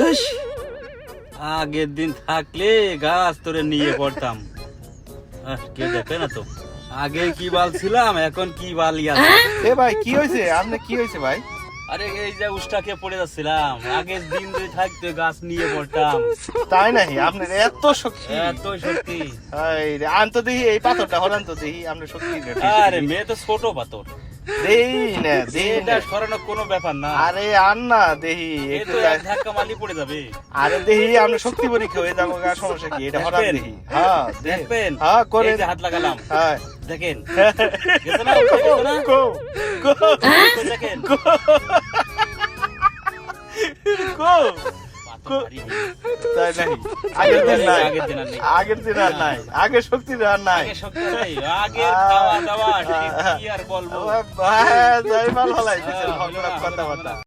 ইস, আগের দিন থাকলে গাছ তোরে নিয়ে পড়তাম। কে দেখে না তো, আগে কি বাল ছিলাম, এখন কি বালি আছে। এ ভাই কি হয়েছে, আপনার কি হয়েছে ভাই? আরে এই যে উষ্টাকে পড়ে যাচ্ছিলাম, আগের দিন যদি থাকতে গাছ নিয়ে পড়তাম। তাই নাকি? আপনার এত শক্তি? এত শক্তি। আনতো দেখি এই পাথরটা হরান তো দেখি আপনার শক্তি। আরে মেয়ে তো ছোট পাথর, দেই না দেই এটা না। সরানো কোনো ব্যাপার না। আরে আন না দেখি এই একটু তো এক ধাক্কা মারলি পড়ে যাবে। আরে দেখি আপনার শক্তি পরীক্ষা হয়ে যাবো, সমস্যা কি? এটা হরান দেখবেন? দেখি। হ্যাঁ দেখবেন? হ্যাঁ করে এই যে হাত লাগালাম, হ্যাঁ দেখেন গেছে না? গেছে না? গো গো কই দেখেন গো গো পাথর ভারী হয়ে গেছে। তাই নাকি? আগের দিন নাই, আগের দিন আর নেই। আগের দিন আর নাই, আগের শক্তি আর নাই। আগে শক্তি নাই, আগের খাওয়া দাওয়া ঠিক কি আর বলবো। ভাই যাই ভালো লাগছে হ্যাঁ, কথাবার্তা।